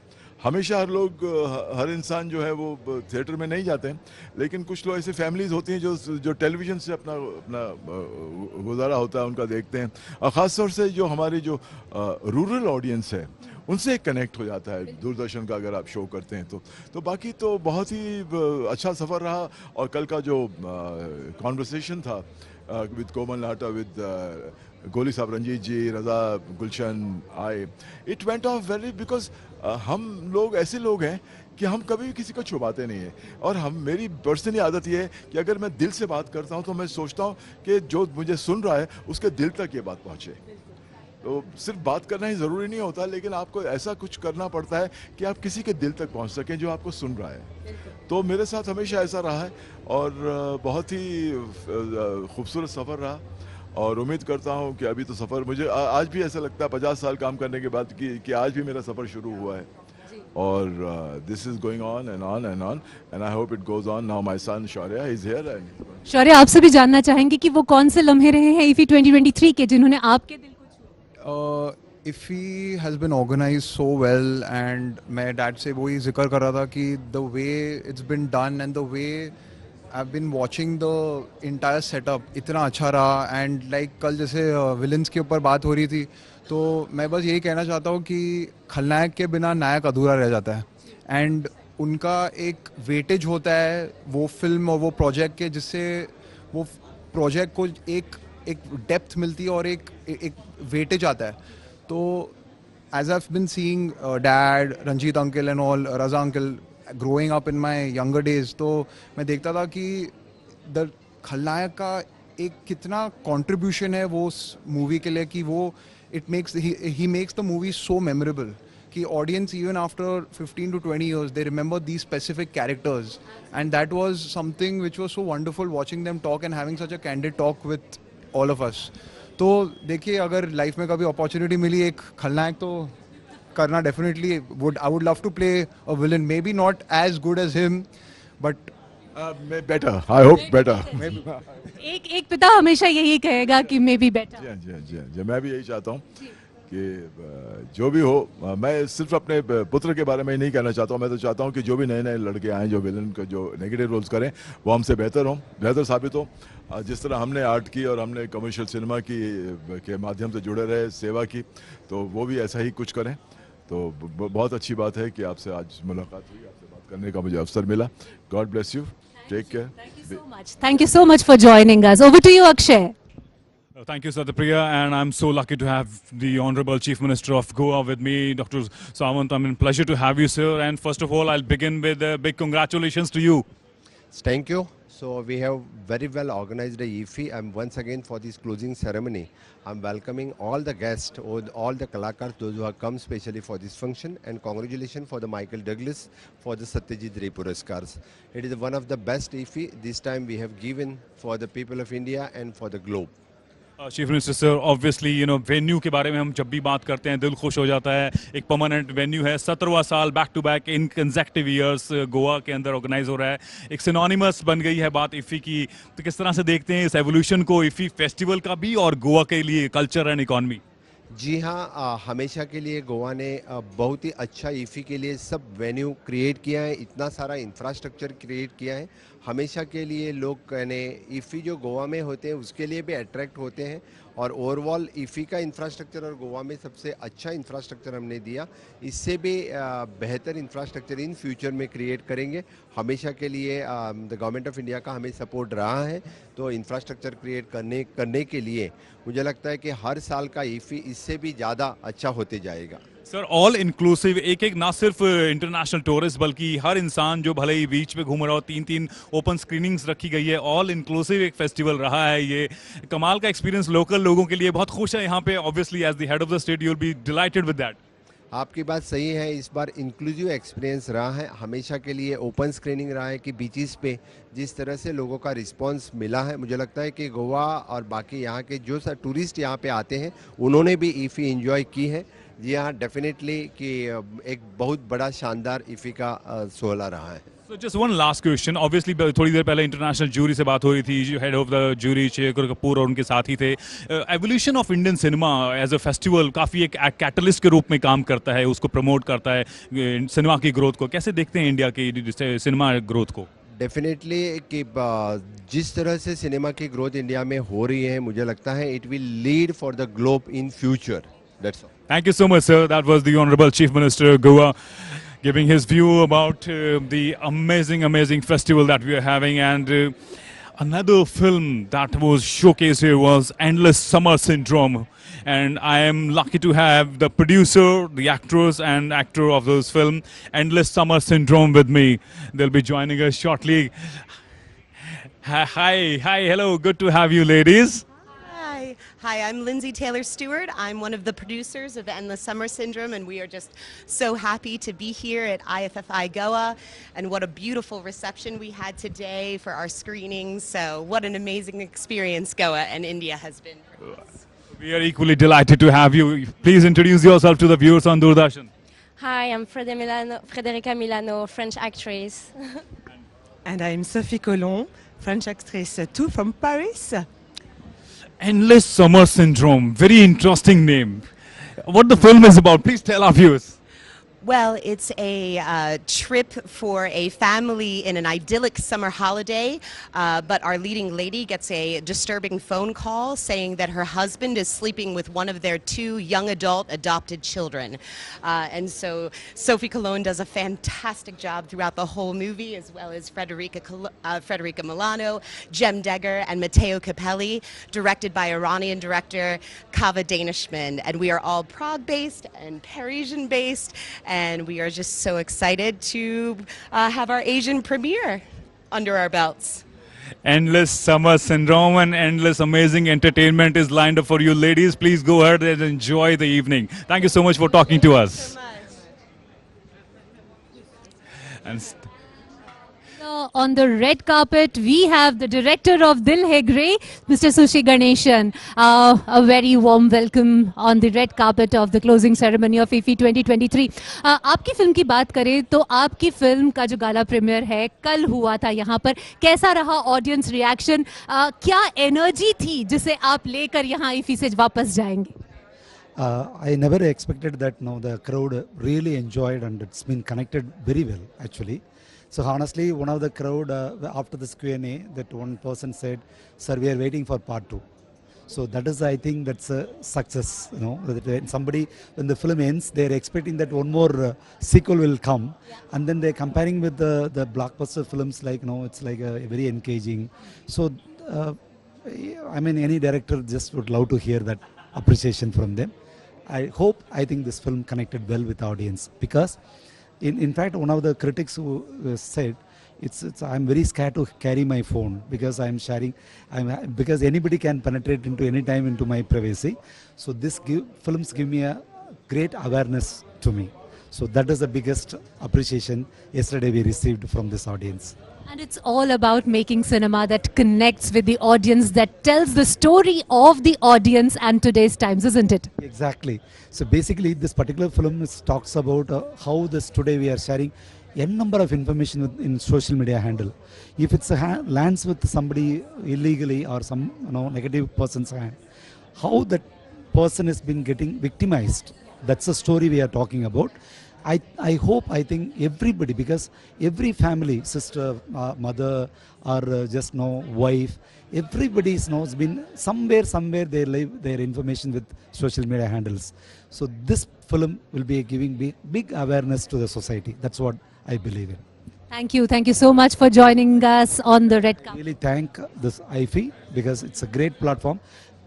हमेशा हर इंसान जो है वो थिएटर में नहीं जाते हैं, लेकिन कुछ लोग ऐसे फैमिलीज़ होती हैं जो टेलीविज़न से अपना गुजारा होता है उनका देखते हैं। और ख़ास तौर से जो हमारी जो रूरल ऑडियंस है उनसे कनेक्ट हो जाता है दूरदर्शन का अगर आप शो करते हैं तो बाकी तो बहुत ही अच्छा सफ़र रहा। और कल का जो कॉन्वर्सेशन था with Komal Nahata, with Goli Sahab, Ranjit ji, Raza, Gulshan, it went off very because हम लोग ऐसे लोग हैं कि हम कभी भी किसी को छुपाते नहीं हैं। और मेरी पर्सनली आदत ये है कि अगर मैं दिल से बात करता हूँ तो मैं सोचता हूँ कि जो मुझे सुन रहा है उसके दिल तक ये बात पहुँचे। तो सिर्फ बात करना ही ज़रूरी नहीं होता, लेकिन आपको ऐसा कुछ करना पड़ता है कि आप किसी के दिल तक पहुंच सकें जो आपको सुन रहा है। तो मेरे साथ हमेशा ऐसा रहा है और बहुत ही खूबसूरत सफ़र रहा। और उम्मीद करता हूं कि अभी तो सफ़र मुझे आज भी ऐसा लगता है 50 साल काम करने के बाद कि आज भी मेरा सफ़र शुरू हुआ है। और this is going on and on and on and I hope it goes on. Now my son Shaurya is here and Shaurya, आपसे भी जानना चाहेंगे कि वो कौन से लम्हे रहे हैं ईफी 2023 के जिन्होंने आपके दिल IFFI has been organized so well, and मैं डैड से वही जिक्र कर रहा था कि the way it's been done and the way I've been watching the entire setup इतना अच्छा रहा। and like कल जैसे विलन्स के ऊपर बात हो रही थी तो मैं बस यही कहना चाहता हूँ कि खलनायक के बिना नायक अधूरा रह जाता है। एंड उनका एक वेटेज होता है वो फिल्म और वो प्रोजेक्ट के, जिससे वो प्रोजेक्ट को एक डेप्थ मिलती है और एक वेटेज आता है। तो as I have been seeing dad, Ranjeet uncle and all, Raza uncle growing up in my younger days, तो मैं देखता था कि द खलनायक का एक कितना कंट्रीब्यूशन है वो मूवी के लिए, कि वो it makes he makes the movie so memorable कि audience even after 15 to 20 years they remember these specific characters, and that was something which was so wonderful watching them talk and having such a candid talk with all of us. तो देखिए, अगर life में कभी opportunity मिली एक खलनायक तो करना definitely I would love to play a villain, maybe not as good as him but better, I hope better. एक पिता हमेशा यही कहेगा कि मे बी बेटर। जी, मैं भी यही चाहता हूँ कि जो भी हो, मैं सिर्फ अपने पुत्र के बारे में ही नहीं कहना चाहता हूँ, मैं तो चाहता हूँ कि जो भी नए नए लड़के आएँ जो विलन का जो नेगेटिव रोल्स करें वो हमसे बेहतर साबित हो। जिस तरह हमने आर्ट की और हमने कमर्शियल सिनेमा के माध्यम से जुड़े रहे, सेवा की, तो वो भी ऐसा ही कुछ करें। तो बहुत अच्छी बात है कि आपसे आज मुलाकात हुई, आपसे बात करने का मुझे अवसर मिला। God bless you, take care. Thank you so much for joining us. Over to you, Akshay. Thank you, Satyapriya, and I'm so lucky to have the Honorable Chief Minister of Goa with me, Dr. Sawant. I mean, pleasure to have you, sir. And first of all, I'll begin with big congratulations to you. Thank you. So we have very well organized the IFFI. And once again for this closing ceremony, I'm welcoming all the guests, all the Kalakars, those who have come specially for this function, and congratulations for the Michael Douglas for the Satyajit Ray Puraskars. It is one of the best IFFI this time we have given for the people of India and for the globe. Chief minister sir, obviously venue के बारे में हम जब भी बात करते हैं दिल खुश हो जाता है। एक परमानेंट वेन्यू है, 17वां साल back to back in consecutive years Goa के अंदर ऑर्गेनाइज हो रहा है। एक सिनोनिमस बन गई है बात IFFI की। तो किस तरह से देखते हैं इस एवोल्यूशन को, IFFI फेस्टिवल का भी और गोवा के लिए कल्चर एंड इकॉनमी? जी हाँ, हमेशा के लिए गोवा ने बहुत ही अच्छा IFFI के लिए सब वेन्यू क्रिएट किया है, इतना सारा इंफ्रास्ट्रक्चर क्रिएट किया है। हमेशा के लिए लोग यानी ईफ़ी जो गोवा में होते हैं उसके लिए भी अट्रैक्ट होते हैं और ओवरऑल ईफ़ी का इंफ्रास्ट्रक्चर और गोवा में सबसे अच्छा इंफ्रास्ट्रक्चर हमने दिया, इससे भी बेहतर इंफ्रास्ट्रक्चर इन फ्यूचर में क्रिएट करेंगे। हमेशा के लिए द गवर्नमेंट ऑफ इंडिया का हमें सपोर्ट रहा है, तो इंफ्रास्ट्रक्चर क्रिएट करने के लिए मुझे लगता है कि हर साल का ईफ़ी इससे भी ज़्यादा अच्छा होते जाएगा। सर ऑल इंक्लूसिव, एक एक ना सिर्फ इंटरनेशनल टूरिस्ट बल्कि हर इंसान जो भले ही बीच पे घूम रहा हो, 3-3 ओपन स्क्रीनिंग्स रखी गई है, ऑल इंक्लूसिव एक फेस्टिवल रहा है ये। कमाल का एक्सपीरियंस लोकल लोगों के लिए, बहुत खुश है यहाँ पे। Obviously as the head of the state you will be delighted with that. आपकी बात सही है, इस बार इंक्लूसिव एक्सपीरियंस रहा है, हमेशा के लिए ओपन स्क्रीनिंग रहा है कि बीचेस पे जिस तरह से लोगों का रिस्पांस मिला है, मुझे लगता है कि गोवा और बाकी यहाँ के जो टूरिस्ट यहाँ पे आते हैं उन्होंने भी ईफ़ी एंजॉय की है। जी हाँ, डेफिनेटली कि एक बहुत बड़ा शानदार ईफ़ी का सोहला रहा है। So just one last question. Obviously थोड़ी देर पहले इंटरनेशनल जूरी से बात हो रही थी, जो head of the jury Shekhar Kapur और उनके साथ ही थे। Evolution of Indian cinema as a festival काफ़ी एक कैटलिस्ट के रूप में काम करता है, उसको प्रमोट करता है सिनेमा की ग्रोथ को। कैसे देखते हैं इंडिया की सिनेमा ग्रोथ को? डेफिनेटली कि जिस तरह से सिनेमा की ग्रोथ इंडिया में हो रही है, मुझे लगता है it will lead for the globe in future. That's all. Thank you so much, sir. That was the Honorable Chief Minister of Goa giving his view about the amazing festival that we are having. And another film that was showcased here was Endless Summer Syndrome. And I am lucky to have the producer, the actress and actor of this film, Endless Summer Syndrome, with me. They'll be joining us shortly. Hi, hello. Good to have you, ladies. Hi, I'm Lindsay Taylor Stewart. I'm one of the producers of Endless Summer Syndrome, and we are just so happy to be here at IFFI Goa. And what a beautiful reception we had today for our screenings. So what an amazing experience Goa and India has been for us. We are equally delighted to have you. Please introduce yourself to the viewers on Doordarshan. Hi, I'm Frederica Milano, French actress. And I'm Sophie Collomb, French actress too, from Paris. Endless Summer Syndrome, very interesting name. What the film is about, please tell our viewers. Well, it's a trip for a family in an idyllic summer holiday, but our leading lady gets a disturbing phone call saying that her husband is sleeping with one of their 2 young adult adopted children. And so Sophie Colon does a fantastic job throughout the whole movie, as well as Frederica Milano, Jem Degger, and Matteo Capelli, directed by Iranian director Kava Danishman. And we are all Prague-based and Parisian-based, and we are just so excited to have our Asian premiere under our belts. Endless Summer Syndrome and endless amazing entertainment is lined up for you, ladies. Please go ahead and enjoy the evening. Thank you so much for talking to us. And on the red carpet, we have the director of Dil Hai Grey, Mr. Sushi Ganeshan. A very warm welcome on the red carpet of the closing ceremony of IFFI 2023. आपकी film की बात करें तो आपकी film का जो गाला premiere है कल हुआ था यहाँ पर, कैसा रहा ऑडियंस रिएक्शन? क्या एनर्जी थी जिसे आप लेकर यहाँ IFFI से वापस जाएंगे? I never expected that. No, the crowd really enjoyed and it's been connected very well actually. So honestly, one of the crowd after this Q&A, that one person said, "Sir, we are waiting for part 2." So that is, I think, that's a success. You know, that when somebody, when the film ends, they are expecting that one more sequel will come, and then they're comparing with the blockbuster films. Like, you know, it's like a very engaging. So I mean, any director just would love to hear that appreciation from them. I think this film connected well with the audience, because in fact, one of the critics who said, I'm very scared to carry my phone because I'm sharing, because anybody can penetrate into any time into my privacy. So films give me a great awareness to me. So that is the biggest appreciation yesterday we received from this audience. And it's all about making cinema that connects with the audience, that tells the story of the audience and today's times, isn't it? Exactly. So basically, this particular film talks about how today we are sharing n number of information in social media handle. If it's lands with somebody illegally or some negative person's hand, how that person has been getting victimized. That's the story we are talking about. I hope, I think everybody, because every family, sister, mother, or just wife, everybody knows been somewhere they live their information with social media handles. So this film will be giving big awareness to the society. That's what I believe in. Thank you so much for joining us on the red carpet. Really thank this IFI because it's a great platform.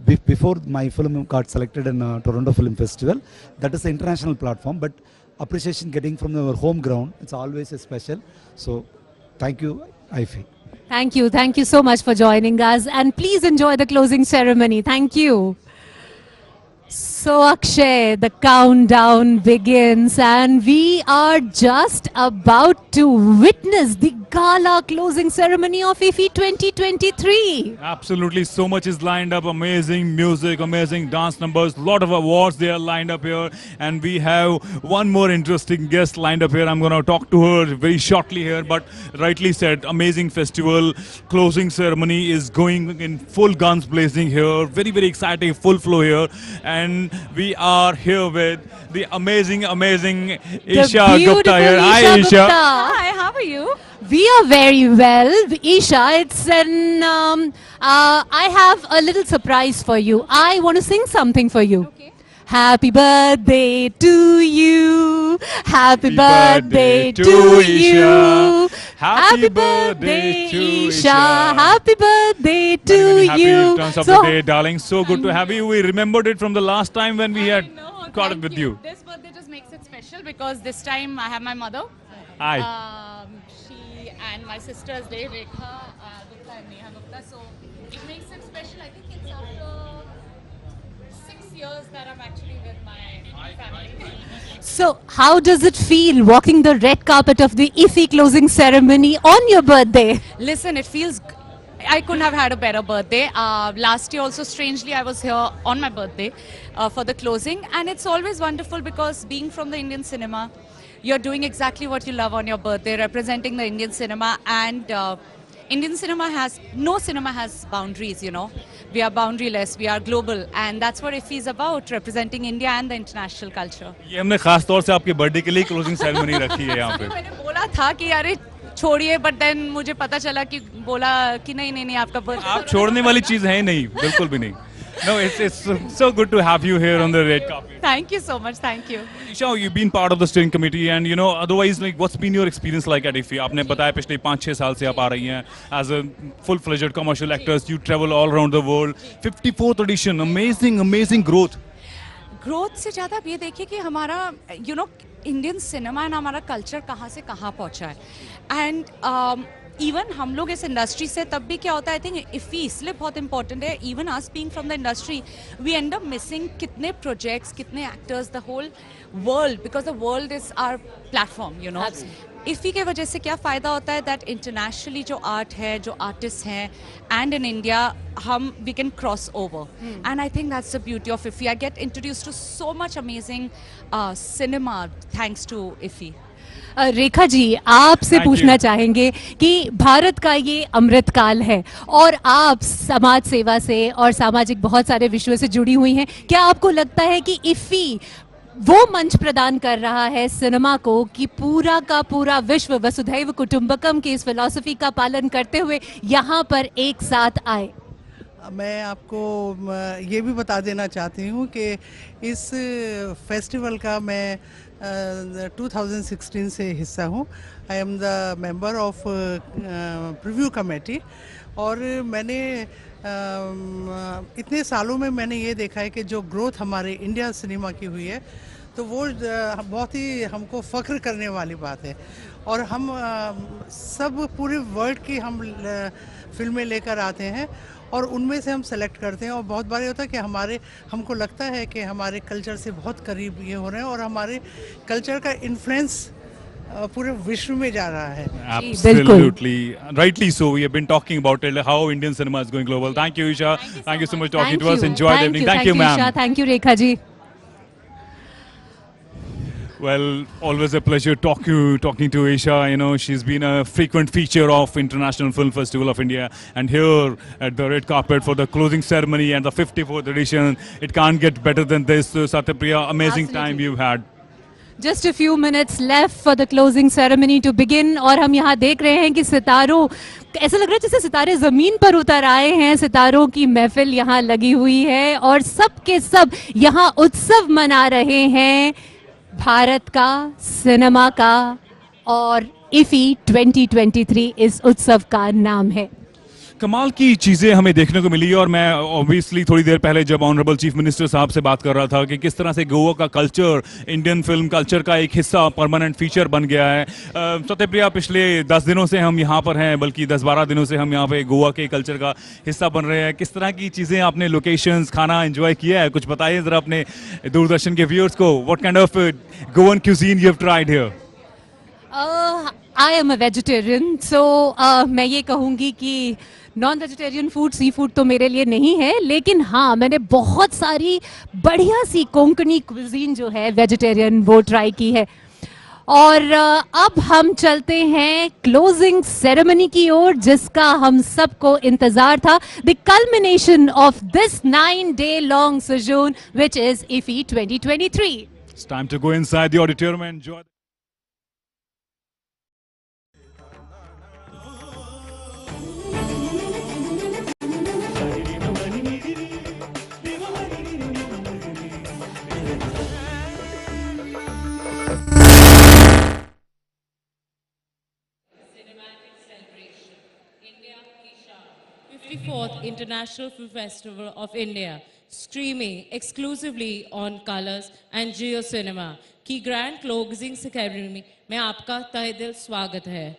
Before my film got selected in Toronto Film Festival, that is an international platform, but appreciation getting from our home ground, it's always a special. So thank you, IFI. Thank you so much for joining us, and please enjoy the closing ceremony. Thank you. So Akshay, the countdown begins and we are just about to witness the gala closing ceremony of IFFI 2023. Absolutely, so much is lined up. Amazing music, amazing dance numbers, lot of awards they are lined up here, and we have one more interesting guest lined up here. I'm going to talk to her very shortly here, but rightly said, amazing festival closing ceremony is going in full guns blazing here. Very, very exciting, full flow here, and we are here with the amazing Isha Gupta here. Hi Isha. Hi, how are you? We are very well. Isha, it's an I have a little surprise for you. I want to sing something for you. Okay. Happy birthday to you. Happy birthday to you. Happy birthday to Isha. Happy birthday to you. Happy returns of the day, darling. So good to have you. We remembered it from the last time when we had caught up with you. This birthday just makes it special because this time I have my mother. Hi. She and my sisters, Rekha Gupta and Neha Gupta. So it makes it special. I think it's after 6 years that I'm actually with my family. So how does it feel walking the red carpet of the IFFI closing ceremony on your birthday? Listen, it feels... I couldn't have had a better birthday. Last year also, strangely, I was here on my birthday for the closing. And it's always wonderful because being from the Indian cinema, you're doing exactly what you love on your birthday, representing the Indian cinema. And Indian cinema has... No cinema has boundaries, you know. We are boundaryless, we are global. And that's what IFFI is about, representing India and the international culture. ये हमने खास तौर से आपके birthday के लिए closing ceremony रखी है यहाँ पे. मैंने बोला था कि यार छोड़िए, बट देन मुझे पता चला कि बोला कि नहीं आपका बर्थडे. आप छोड़ने वाली चीज है नहीं, बिल्कुल भी नहीं. No, it's so good to have you here on the red carpet. Thank you so much. Thank you. Isha, you've been part of the steering committee, and otherwise, like, what's been your experience like at IFFI? आपने बताया पिछले 5-6 साल से आप आ रही हैं as a full-fledged commercial actress. You travel all around the world. 54th edition, amazing growth. Growth से ज़्यादा आप ये देखिए कि हमारा इंडियन सिनेमा एंड हमारा कल्चर कहाँ से कहाँ पहुँचा है. एंड इवन हम लोग इस इंडस्ट्री से तब भी क्या होता है, आई थिंक IFFI इसलिए बहुत इंपॉर्टेंट है. Even us being from the industry we end up missing कितने प्रोजेक्ट्स, कितने actors, the whole world, because the world is our platform. IFFI के वजह से क्या फ़ायदा होता है दैट इंटरनेशनली जो आर्ट है, जो आर्टिस्ट हैं, एंड इन इंडिया हम we can cross over. And I think that's the beauty of IFFI. I get introduce to so much amazing cinema thanks to IFFI. Rekha ji, आपसे पूछना चाहेंगे कि भारत का ये अमृतकाल है और आप समाज सेवा से और सामाजिक बहुत सारे विषयों से जुड़ी हुई हैं. क्या आपको लगता है कि IFFI वो मंच प्रदान कर रहा है सिनेमा को कि पूरा का पूरा विश्व वसुधैव कुटुंबकम की इस फिलॉसफी का पालन करते हुए यहाँ पर एक साथ आए? मैं आपको ये भी बता देना चाहती हूँ कि इस फेस्टिवल का मैं 2016 से हिस्सा हूँ. I am the member of preview committee. और मैंने इतने सालों में मैंने ये देखा है कि जो ग्रोथ हमारे इंडिया सिनेमा की हुई है, तो वो बहुत ही हमको फ़ख्र करने वाली बात है. और हम सब पूरे वर्ल्ड की हम फिल्में लेकर आते हैं और उनमें से हम सेलेक्ट करते हैं. और बहुत बार ये होता है कि हमको लगता है कि हमारे कल्चर से बहुत करीब ये हो रहे हैं और हमारे कल्चर का इन्फ्लुएंस पूरे विश्व में जा रहा है. Absolutely, rightly so. We have been talking about it, how Indian cinema is going global. Thank you, Isha. Thank you so much for talking to us. Enjoy the evening. Thank you, ma'am. Isha. Thank you, Rekha ji. Well, always a pleasure talking to Isha. She's been a frequent feature of International Film Festival of India, and here at the red carpet for the closing ceremony and the 54th edition, it can't get better than this. So, Satyapriya, amazing time you've had. Just a few minutes left for the closing ceremony to begin और हम यहाँ देख रहे हैं कि सितारों ऐसा लग रहा है जैसे सितारे जमीन पर उतर आए हैं। सितारों की महफिल यहाँ लगी हुई है और सब के सब यहाँ उत्सव मना रहे हैं भारत का, सिनेमा का, और इफी 2023 इस उत्सव का नाम है। कमाल की चीज़ें हमें देखने को मिली और मैं ऑब्वियसली थोड़ी देर पहले जब ऑनरेबल चीफ मिनिस्टर साहब से बात कर रहा था कि किस तरह से गोवा का कल्चर इंडियन फिल्म कल्चर का एक हिस्सा परमानेंट फीचर बन गया है। सत्यप्रिया, पिछले 10 दिनों से हम यहाँ पर हैं, बल्कि 10-12 दिनों से हम यहाँ पे गोवा के कल्चर का हिस्सा बन रहे हैं। किस तरह की चीज़ें आपने लोकेशंस खाना एंजॉय किया है, कुछ बताइए ज़रा अपने दूरदर्शन के व्यूअर्स को। What kind of Goan cuisine you have tried here? I am a vegetarian, so मैं ये कहूँगी कि non vegetarian food, sea food तो मेरे लिए नहीं है, लेकिन हाँ मैंने बहुत सारी बढ़िया सी कोंकणी क्विजीन जो है वेजिटेरियन वो ट्राई की है। और अब हम चलते हैं क्लोजिंग सेरेमनी की ओर, जिसका हम सबको इंतजार था। The culmination of this 9-day long sojourn, which is IFFI 2023. It's time to go inside the auditorium and enjoy. Fourth International Film Festival of India, streaming exclusively on Colors and Jio Cinema की grand closing ceremony में आपका तहे दिल स्वागत है।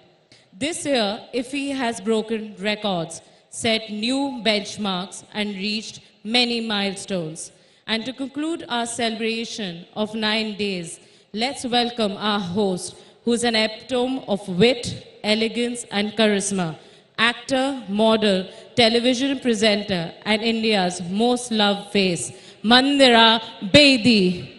This year, IFFI has broken records, set new benchmarks and reached many milestones. And to conclude our celebration of 9 days, let's welcome our host, who's an epitome of wit, elegance and charisma. Actor, model, television presenter, and India's most loved face, Mandira Bedi.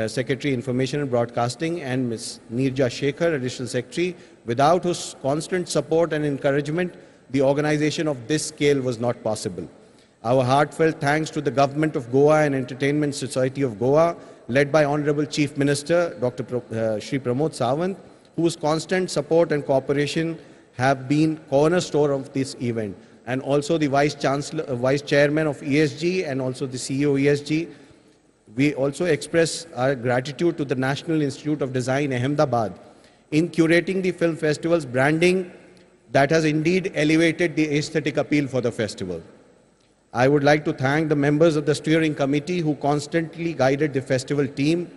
Secretary Information and Broadcasting, and Ms. Neerja Shekhar, Additional Secretary, without whose constant support and encouragement, the organization of this scale was not possible. Our heartfelt thanks to the Government of Goa and Entertainment Society of Goa, led by Honorable Chief Minister Dr. Shri Pramod Sawant, whose constant support and cooperation have been cornerstone of this event, and also the Vice Chairman of ESG and also the CEO ESG. We also express our gratitude to the National Institute of Design, Ahmedabad, in curating the film festival's branding that has indeed elevated the aesthetic appeal for the festival. I would like to thank the members of the steering committee who constantly guided the festival team.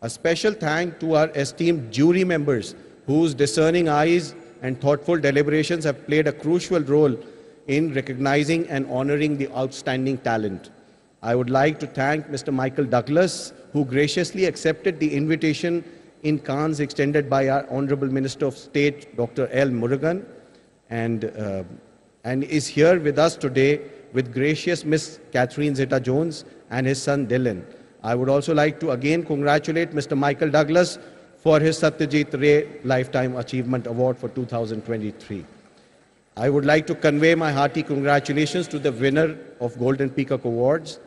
A special thank to our esteemed jury members whose discerning eyes and thoughtful deliberations have played a crucial role in recognizing and honoring the outstanding talent. I would like to thank Mr. Michael Douglas, who graciously accepted the invitation in Cannes extended by our Honorable Minister of State, Dr. L. Murugan, and is here with us today with gracious Miss Catherine Zeta-Jones and his son Dylan. I would also like to again congratulate Mr. Michael Douglas for his Satyajit Ray Lifetime Achievement Award for 2023. I would like to convey my hearty congratulations to the winner of Golden Peacock Awards.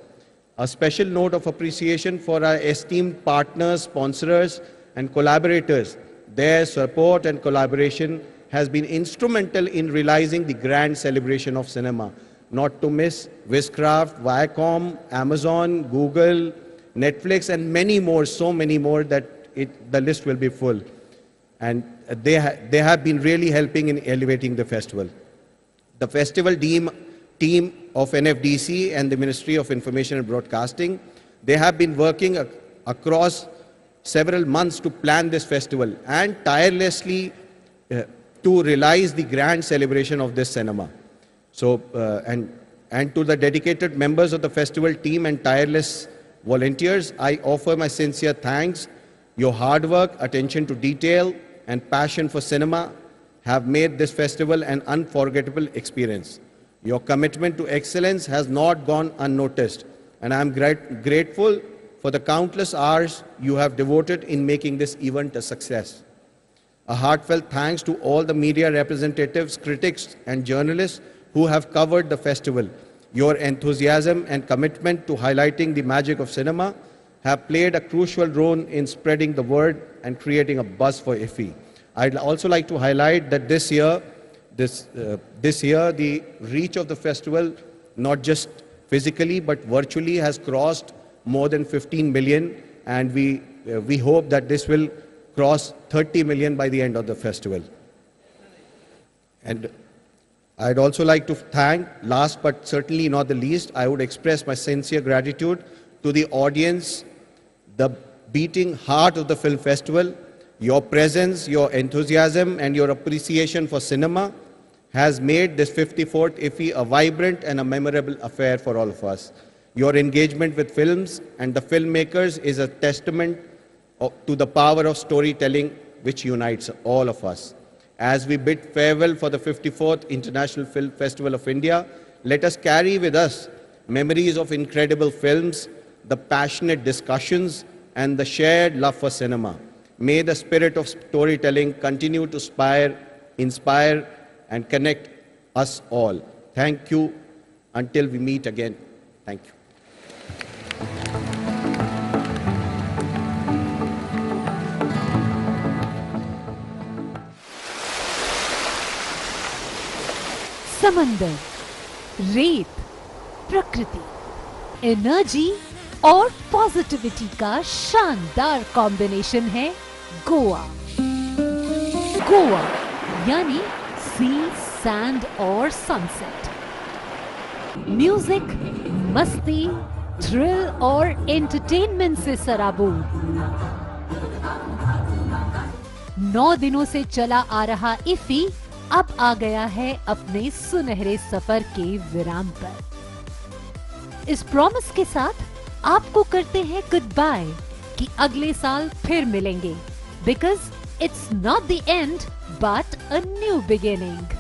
A special note of appreciation for our esteemed partners, sponsors, and collaborators. Their support and collaboration has been instrumental in realizing the grand celebration of cinema. Not to miss Wizcraft, Viacom, Amazon, Google, Netflix, and many more, so many more that the list will be full. And they have been really helping in elevating the festival. The festival team of NFDC and the Ministry of Information and Broadcasting, they have been working across several months to plan this festival and tirelessly to realize the grand celebration of this cinema. So, and to the dedicated members of the festival team and tireless volunteers, I offer my sincere thanks. Your hard work, attention to detail, and passion for cinema have made this festival an unforgettable experience. Your commitment to excellence has not gone unnoticed, and I am grateful for the countless hours you have devoted in making this event a success. A heartfelt thanks to all the media representatives, critics, and journalists who have covered the festival. Your enthusiasm and commitment to highlighting the magic of cinema have played a crucial role in spreading the word and creating a buzz for IFFI. I'd also like to highlight that this year, the reach of the festival, not just physically but virtually, has crossed more than 15 million, and we hope that this will cross 30 million by the end of the festival. And I'd also like to thank, last but certainly not the least, I would express my sincere gratitude to the audience, the beating heart of the film festival. Your presence, your enthusiasm, and your appreciation for cinema has made this 54th IFFI a vibrant and a memorable affair for all of us. Your engagement with films and the filmmakers is a testament to the power of storytelling which unites all of us. As we bid farewell for the 54th International Film Festival of India, let us carry with us memories of incredible films, the passionate discussions, and the shared love for cinema. May the spirit of storytelling continue to inspire, and connect us all. Thank you. Until we meet again. Thank you. समंदर, रेत, प्रकृति, energy और positivity का शानदार combination है गोवा। गोवा यानी सी, sand और sunset. Music, मस्ती, थ्रिल और एंटरटेनमेंट से सराबोर। 9 दिनों से चला आ रहा इफ़ी अब आ गया है अपने सुनहरे सफर के विराम पर। इस प्रॉमिस के साथ आपको करते हैं गुड बाय कि अगले साल फिर मिलेंगे, because it's not the end but a new beginning.